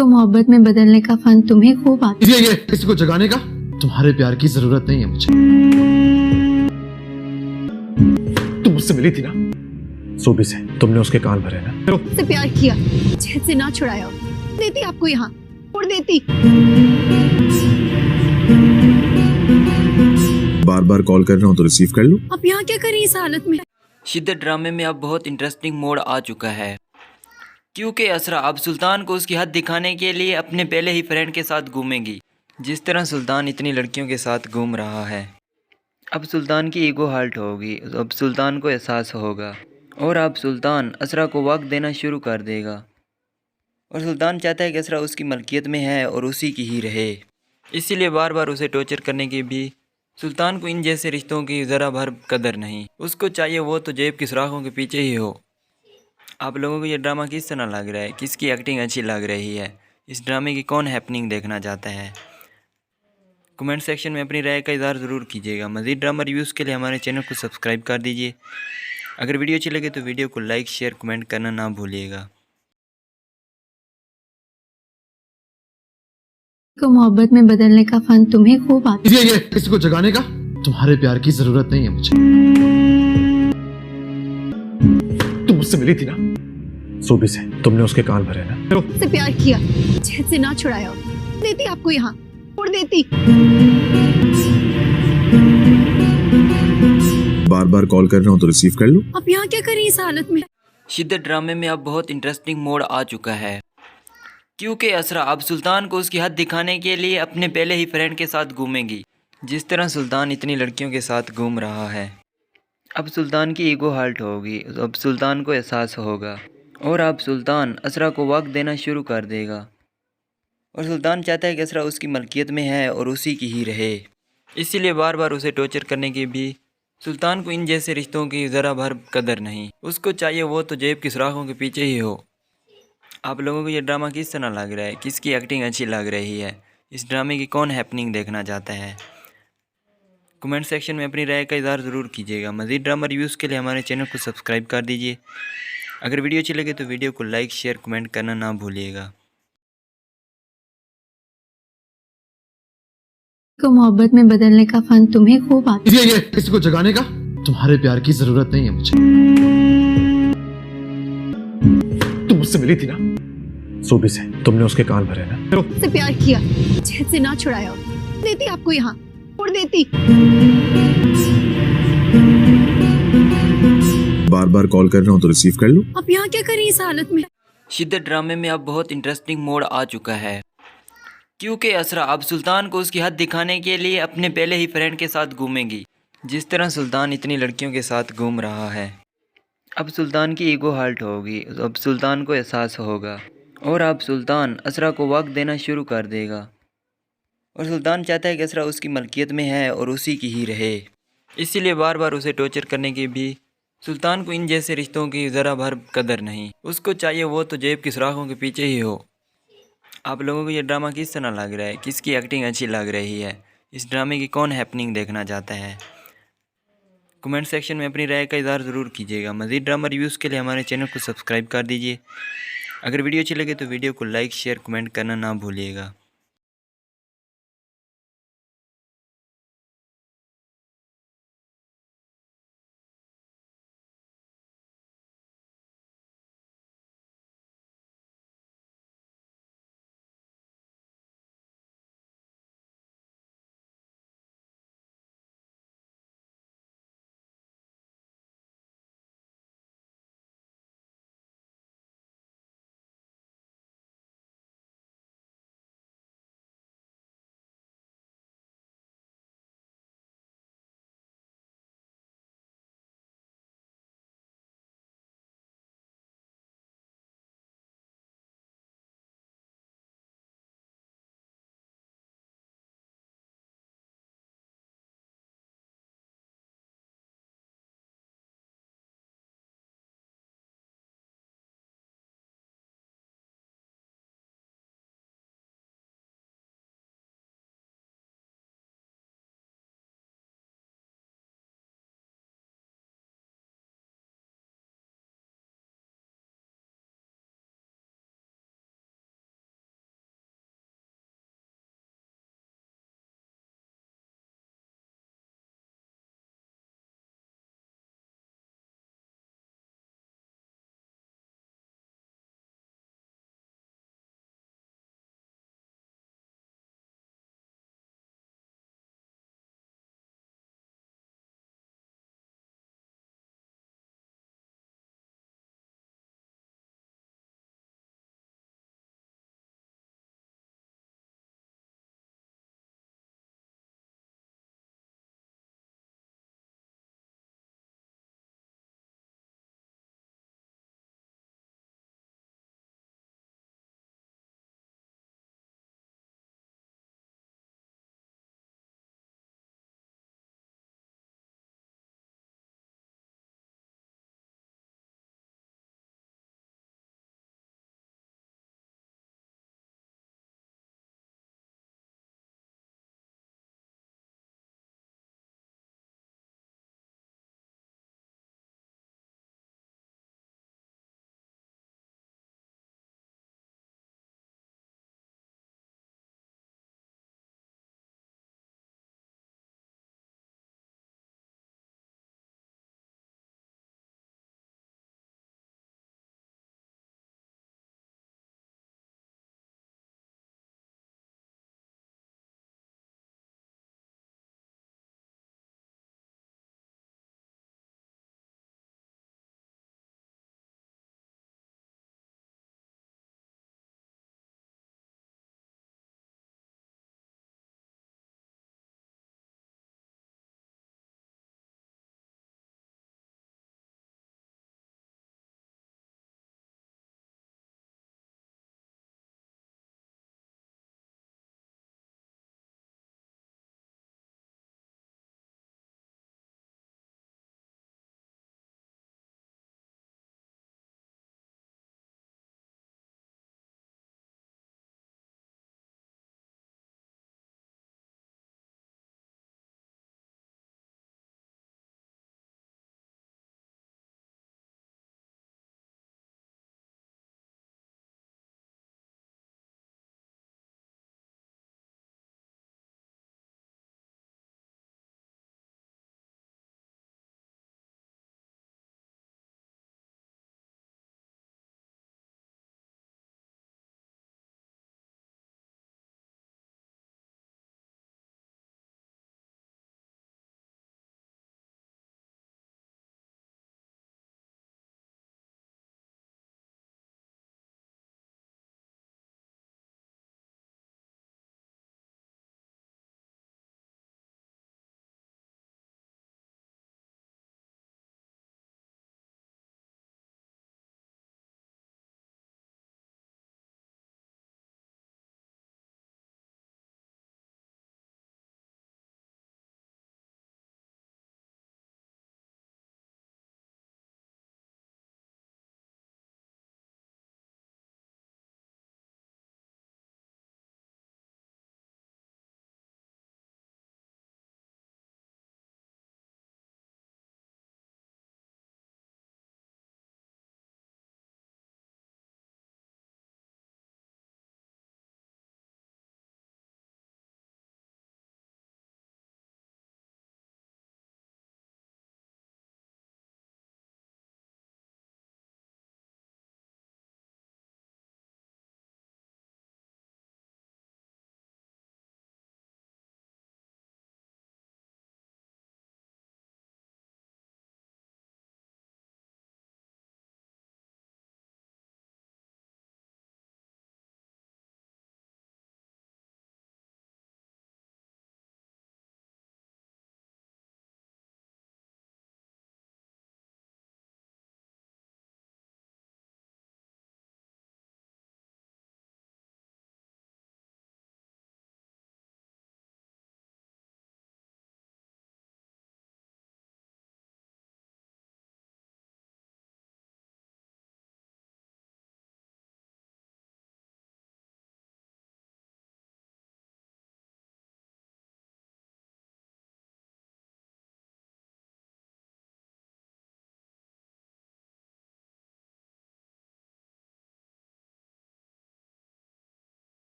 को मोहब्बत में बदलने का फन तुम्हें खूब आता है। ये किसी को जगाने का तुम्हारे प्यार की जरूरत नहीं है मुझे। तुम मुझसे मिली थी ना सूबी से, तुमने उसके कान भरे ना। से प्यार किया, चैन से ना छुड़ाया हो। देती आपको यहाँ छोड़ देती। बार बार कॉल कर रहा हूँ तो रिसीव कर लो। आप यहाँ क्या करें इस हालत में? शिद्दत ड्रामे में अब बहुत इंटरेस्टिंग मोड़ आ चुका है, क्योंकि असरा अब सुल्तान को उसकी हद दिखाने के लिए अपने पहले ही फ्रेंड के साथ घूमेंगी। जिस तरह सुल्तान इतनी लड़कियों के साथ घूम रहा है, अब सुल्तान की ईगो हर्ट होगी। अब सुल्तान को एहसास होगा और अब सुल्तान असरा को वक्त देना शुरू कर देगा। और सुल्तान चाहता है कि असरा उसकी मलकियत में है और उसी की ही रहे, इसीलिए बार बार उसे टॉर्चर करने की भी सुल्तान को इन जैसे रिश्तों की ज़रा भर कदर नहीं। उसको चाहिए वो तो जेब की सुराखों के पीछे ही हो। आप लोगों को ये ड्रामा किस तरह लग रहा है? किसकी एक्टिंग अच्छी लग रही है? इस ड्रामे की कौन हैपनिंग देखना चाहता है? कमेंट सेक्शन में अपनी राय का इज़हार ज़रूर कीजिएगा। मज़ीद ड्रामा रिव्यूज़ के लिए हमारे चैनल को सब्सक्राइब कर दीजिए। अगर वीडियो अच्छी लगे तो वीडियो को लाइक शेयर कमेंट करना ना भूलिएगा। को मोहब्बत में बदलने का फन तुम्हें खूब आता है। ये किसी को जगाने का तुम्हारे प्यार की जरूरत नहीं है मुझे। तुम मुझसे मिली थी ना सूबी से, तुमने उसके कान भरे ना। से प्यार किया, चैन से ना छुड़ाया हो। देती आपको यहाँ छोड़ देती। बार बार कॉल कर रहा हूँ तो रिसीव कर लो। आप यहाँ क्या करें इस हालत में? शिद्दत ड्रामे में अब बहुत इंटरेस्टिंग मोड़ आ चुका है, क्योंकि असरा अब सुल्तान को उसकी हद दिखाने के लिए अपने पहले ही फ्रेंड के साथ घूमेंगी। जिस तरह सुल्तान इतनी लड़कियों के साथ घूम रहा है, अब सुल्तान की ईगो हर्ट होगी। अब सुल्तान को एहसास होगा और अब सुल्तान असरा को वक्त देना शुरू कर देगा। और सुल्तान चाहता है कि असरा उसकी मलकियत में है और उसी की ही रहे, इसीलिए बार बार उसे टॉर्चर करने की भी सुल्तान को इन जैसे रिश्तों की ज़रा भर कदर नहीं। उसको चाहिए वो तो जेब की सुराखों के पीछे ही हो। आप लोगों को ये ड्रामा किस तरह लग रहा है? किसकी एक्टिंग अच्छी लग रही है? इस ड्रामे की कौन हैपनिंग देखना चाहता है? कमेंट सेक्शन में अपनी राय का इज़हार ज़रूर कीजिएगा। मज़ीद ड्रामा रिव्यूज़ के लिए हमारे चैनल को सब्सक्राइब कर दीजिए। अगर वीडियो अच्छी लगे तो वीडियो को लाइक शेयर कमेंट करना ना भूलिएगा। को मोहब्बत में बदलने का फन तुम्हें खूब आता है। ये किसी को जगाने का तुम्हारे प्यार की जरूरत नहीं है मुझे। तुम मुझसे मिली थी ना सूबी से, तुमने उसके कान भरे ना। से प्यार किया, चैन से ना छुड़ाया हो। देती आपको यहाँ छोड़ देती। बार बार कॉल कर रहा हूँ तो रिसीव कर लो। आप यहाँ क्या करें इस हालत में? शिद्दत ड्रामे में अब बहुत इंटरेस्टिंग मोड़ आ चुका है, क्योंकि असरा अब सुल्तान को उसकी हद दिखाने के लिए अपने पहले ही फ्रेंड के साथ घूमेंगी। जिस तरह सुल्तान इतनी लड़कियों के साथ घूम रहा है, अब सुल्तान की ईगो हर्ट होगी। अब सुल्तान को एहसास होगा और अब सुल्तान असरा को वक्त देना शुरू कर देगा। और सुल्तान चाहता है कि असरा उसकी मलकियत में है और उसी की ही रहे, इसीलिए बार बार उसे टॉर्चर करने की भी सुल्तान को इन जैसे रिश्तों की ज़रा भर कदर नहीं। उसको चाहिए वो तो जेब की सुराखों के पीछे ही हो। आप लोगों को ये ड्रामा किस तरह लग रहा है? किसकी एक्टिंग अच्छी लग रही है? इस ड्रामे की कौन हैपनिंग देखना चाहता है? कमेंट सेक्शन में अपनी राय का इज़हार ज़रूर कीजिएगा। मज़ीद ड्रामा रिव्यूज़ के लिए हमारे चैनल को सब्सक्राइब कर दीजिए। अगर वीडियो अच्छी लगे तो वीडियो को लाइक शेयर कमेंट करना ना भूलिएगा।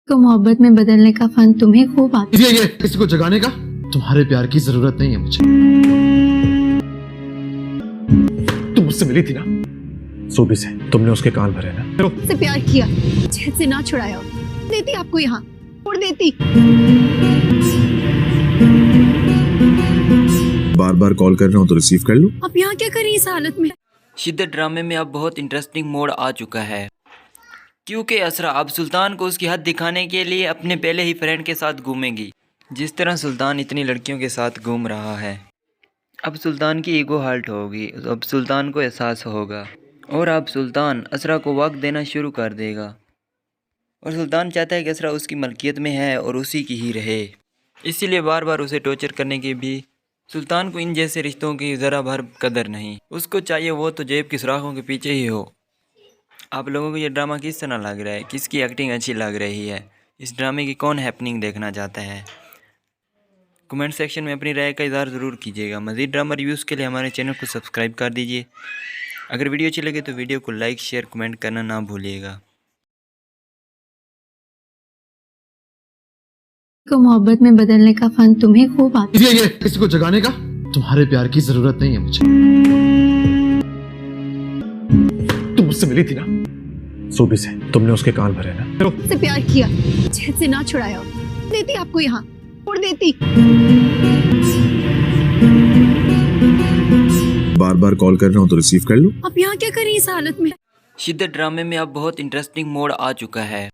को मोहब्बत में बदलने का फन तुम्हें खूब आता ये किसी को जगाने का तुम्हारे प्यार की जरूरत नहीं है मुझे। तुम मुझसे मिली थी ना, सूबी से तुमने उसके कान भरे ना। है। से प्यार किया, चैन से ना छुड़ाया, देती आपको यहाँ, उड़ देती। बार बार कॉल कर रहा हूँ तो रिसीव कर लो। आप यहाँ क्या कर रही हैं इस हालत में? शिद्दत ड्रामे में अब बहुत इंटरेस्टिंग मोड़ आ चुका है, क्योंकि असरा अब सुल्तान को उसकी हद दिखाने के लिए अपने पहले ही फ्रेंड के साथ घूमेंगी। जिस तरह सुल्तान इतनी लड़कियों के साथ घूम रहा है, अब सुल्तान की ईगो हर्ट होगी, अब सुल्तान को एहसास होगा और अब सुल्तान असरा को वक्त देना शुरू कर देगा। और सुल्तान चाहता है कि असरा उसकी मलकियत में है और उसी की ही रहे, इसीलिए बार बार उसे टॉर्चर करने के भी सुल्तान को इन जैसे रिश्तों की ज़रा भर कदर नहीं। उसको चाहिए वो तो जेब की सुराखों के पीछे ही हो। आप लोगों को ये ड्रामा किस तरह लग रहा है, किसकी एक्टिंग अच्छी लग रही है, इस ड्रामे की कौन हैपनिंग देखना चाहता है, कमेंट सेक्शन में अपनी राय का इज़हार ज़रूर कीजिएगा। मज़ीद ड्रामा रिव्यूज़ के लिए हमारे चैनल को सब्सक्राइब कर दीजिए। अगर वीडियो अच्छी लगे तो वीडियो को लाइक शेयर कमेंट करना ना भूलिएगा। को मोहब्बत में बदलने का फन तुम्हें खूब आता ये किसी को जगाने का तुम्हारे प्यार की जरूरत नहीं है मुझे। तुम मुझसे मिली थी ना, सूबी से तुमने उसके कान भरे ना। है। से प्यार किया, चैन से ना छुड़ाया, देती आपको यहाँ, उड़ देती। बार बार कॉल कर रहा हूँ तो रिसीव कर लो। आप यहाँ क्या कर रही हैं इस हालत में? शिद्दत ड्रामे में अब बहुत इंटरेस्टिंग मोड़ आ चुका है,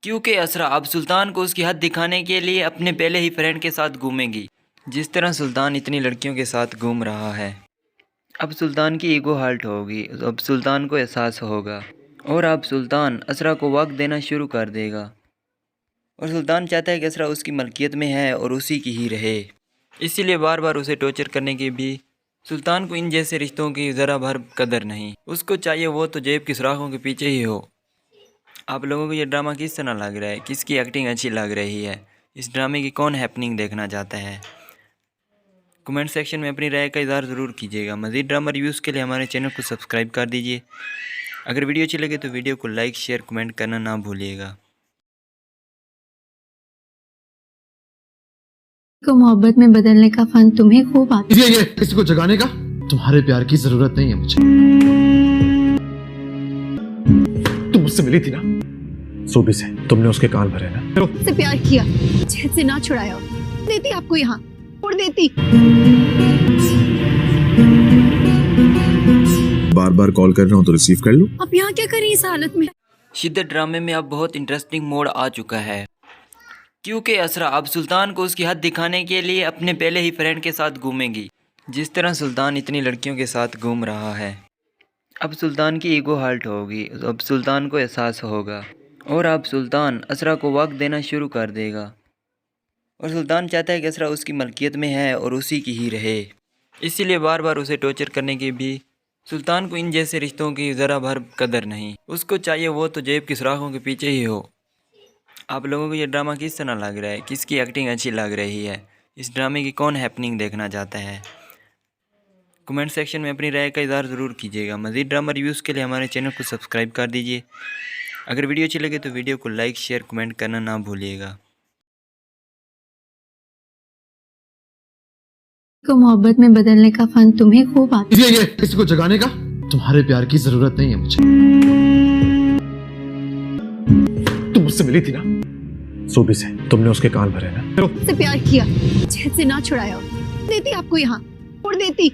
क्योंकि असरा अब सुल्तान को उसकी हद दिखाने के लिए अपने पहले ही फ्रेंड के साथ घूमेंगी। जिस तरह सुल्तान इतनी लड़कियों के साथ घूम रहा है, अब सुल्तान की ईगो हर्ट होगी, अब सुल्तान को एहसास होगा और अब सुल्तान असरा को वक्त देना शुरू कर देगा। और सुल्तान चाहता है कि असरा उसकी मलकियत में है और उसी की ही रहे, इसीलिए बार बार उसे टॉर्चर करने के भी सुल्तान को इन जैसे रिश्तों की ज़रा भर कदर नहीं। उसको चाहिए वो तो जेब की सुराखों के पीछे ही हो। आप लोगों को ये ड्रामा किस तरह लग रहा है, किसकी एक्टिंग अच्छी लग रही है, इस ड्रामे की कौन हैपनिंग देखना चाहता है, कमेंट सेक्शन में अपनी राय का इज़हार ज़रूर कीजिएगा। मज़ीद ड्रामा रिव्यूज़ के लिए हमारे चैनल को सब्सक्राइब कर दीजिए। अगर वीडियो अच्छी लगे तो वीडियो को लाइक शेयर कमेंट करना ना भूलिएगा। को मोहब्बत में बदलने का फन तुम्हें खूब आता ये किसी को जगाने का तुम्हारे प्यार की जरूरत नहीं है मुझे। तुम मुझसे मिली थी ना, सूबी से तुमने उसके कान भरे ना। है। से प्यार किया, चैन से ना छुड़ाया, देती आपको यहाँ, उड़ देती। बार बार कॉल कर रहा हूँ तो रिसीव कर लो। आप यहाँ क्या कर रही हैं इस हालत में? शिद्दत ड्रामे में अब बहुत इंटरेस्टिंग मोड़ आ चुका है, क्योंकि असरा अब सुल्तान को उसकी हद दिखाने के लिए अपने पहले ही फ्रेंड के साथ घूमेंगी। जिस तरह सुल्तान इतनी लड़कियों के साथ घूम रहा है, अब सुल्तान की ईगो हर्ट होगी, अब सुल्तान को एहसास होगा और अब सुल्तान असरा को वक्त देना शुरू कर देगा। और सुल्तान चाहता है कि असरा उसकी मलकियत में है और उसी की ही रहे, इसीलिए बार बार उसे टॉर्चर करने के भी सुल्तान को इन जैसे रिश्तों की ज़रा भर कदर नहीं। उसको चाहिए वो तो जेब की सुराखों के पीछे ही हो। आप लोगों को ये ड्रामा किस तरह लग रहा है, किसकी एक्टिंग अच्छी लग रही है, इस ड्रामे की कौन हैपनिंग देखना चाहता है, कमेंट सेक्शन में अपनी राय का इज़हार ज़रूर कीजिएगा। मज़ीद ड्रामा रिव्यूज़ के लिए हमारे चैनल को सब्सक्राइब कर दीजिए। अगर वीडियो अच्छी लगे तो वीडियो को लाइक शेयर कमेंट करना ना भूलिएगा। को मोहब्बत में बदलने का फन तुम्हें खूब आता ये किसी को जगाने का तुम्हारे प्यार की जरूरत नहीं है मुझे। तुम मुझसे मिली थी ना, सूबी से तुमने उसके कान भरे ना। है। से प्यार किया, चैन से ना छुड़ाया, देती आपको यहाँ, उड़ देती।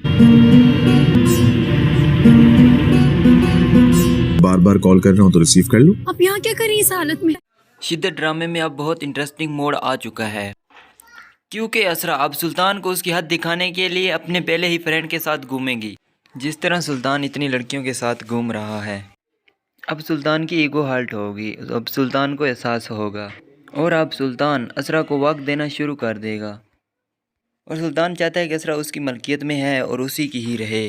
बार बार कॉल कर रहा हूँ तो रिसीव कर लो। आप यहाँ क्या कर रही हैं इस हालत में? शिद्दत ड्रामे में अब बहुत इंटरेस्टिंग मोड़ आ चुका है, क्योंकि असरा अब सुल्तान को उसकी हद दिखाने के लिए अपने पहले ही फ्रेंड के साथ घूमेंगी। जिस तरह सुल्तान इतनी लड़कियों के साथ घूम रहा है, अब सुल्तान की ईगो हर्ट होगी, अब सुल्तान को एहसास होगा और अब सुल्तान असरा को वक्त देना शुरू कर देगा। और सुल्तान चाहता है कि असरा उसकी मलकियत में है और उसी की ही रहे,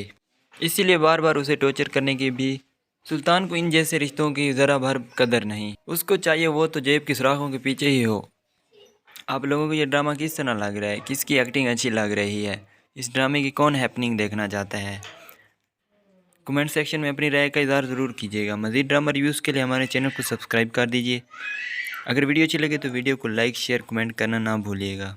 इसीलिए बार बार उसे टॉर्चर करने के भी सुल्तान को इन जैसे रिश्तों की ज़रा भर कदर नहीं। उसको चाहिए वो तो जेब की सुराखों के पीछे ही हो। आप लोगों को ये ड्रामा किस तरह लग रहा है, किसकी एक्टिंग अच्छी लग रही है, इस ड्रामे की कौन हैपनिंग देखना चाहता है, कमेंट सेक्शन में अपनी राय का इज़हार ज़रूर कीजिएगा। मज़ीद ड्रामा रिव्यूज़ के लिए हमारे चैनल को सब्सक्राइब कर दीजिए। अगर वीडियो अच्छी लगे तो वीडियो को लाइक शेयर कमेंट करना ना भूलिएगा।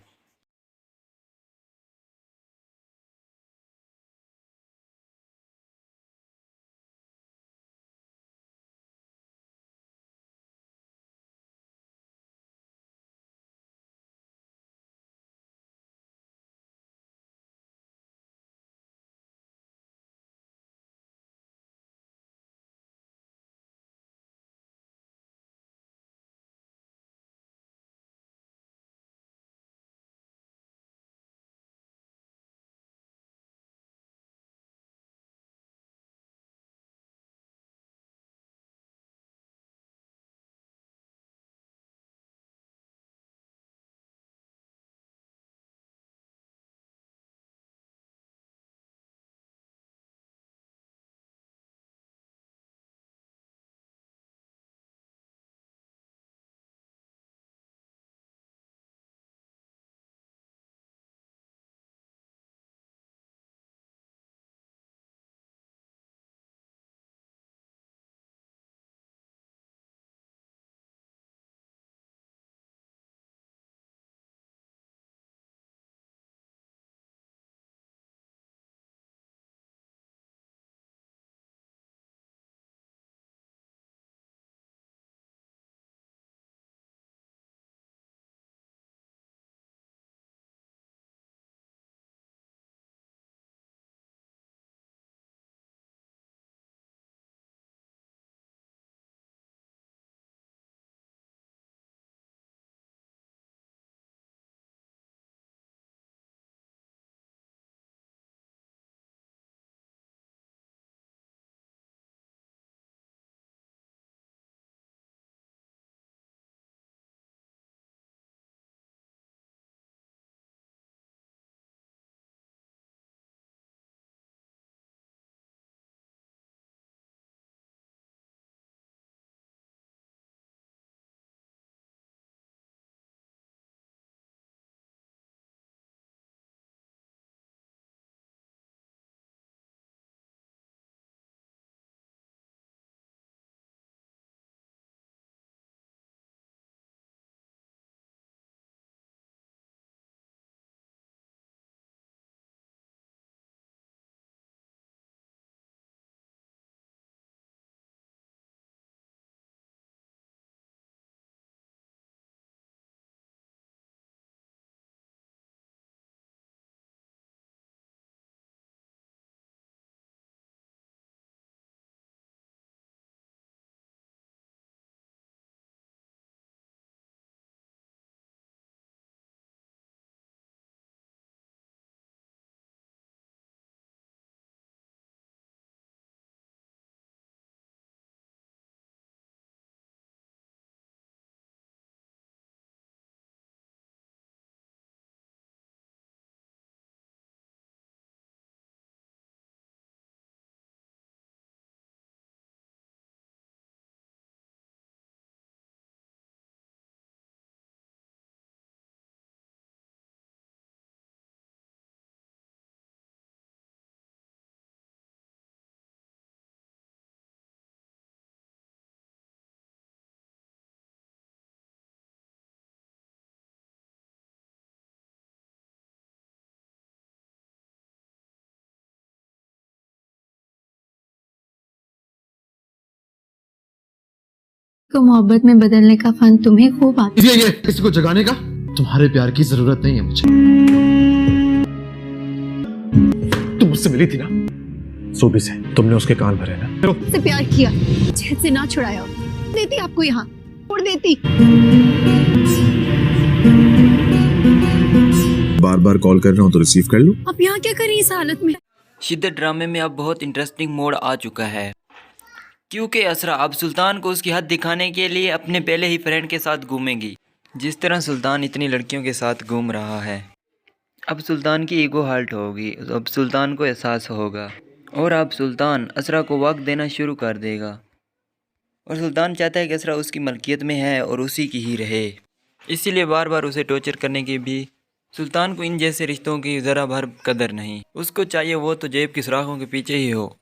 को मोहब्बत में बदलने का फन तुम्हें खूब आता ये किसी को जगाने का तुम्हारे प्यार की जरूरत नहीं है मुझे। तुम मुझसे मिली थी ना सूबी से, तुमने उसके कान भरे ना। है। से प्यार किया, चैन से ना छुड़ाया, देती आपको यहाँ उड़ देती। बार बार कॉल कर रहा हूँ तो रिसीव कर लो। आप यहाँ क्या करें इस हालत में? शिद्दत ड्रामे में अब बहुत इंटरेस्टिंग मोड़ आ चुका है, क्योंकि असरा अब सुल्तान को उसकी हद दिखाने के लिए अपने पहले ही फ्रेंड के साथ घूमेगी। जिस तरह सुल्तान इतनी लड़कियों के साथ घूम रहा है, अब सुल्तान की ईगो हर्ट होगी, अब सुल्तान को एहसास होगा और अब सुल्तान असरा को वक्त देना शुरू कर देगा। और सुल्तान चाहता है कि असरा उसकी मलकियत में है और उसी की ही रहे, इसीलिए बार बार उसे टॉर्चर करने की भी सुल्तान को इन जैसे रिश्तों की ज़रा भर कदर नहीं। उसको चाहिए वो तो जेब की सुराखों के पीछे ही हो।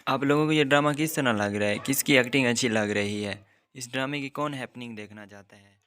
आप लोगों को ये ड्रामा किस तरह लग रहा है, किसकी एक्टिंग अच्छी लग रही है, इस ड्रामे की कौन हैपनिंग देखना चाहता है।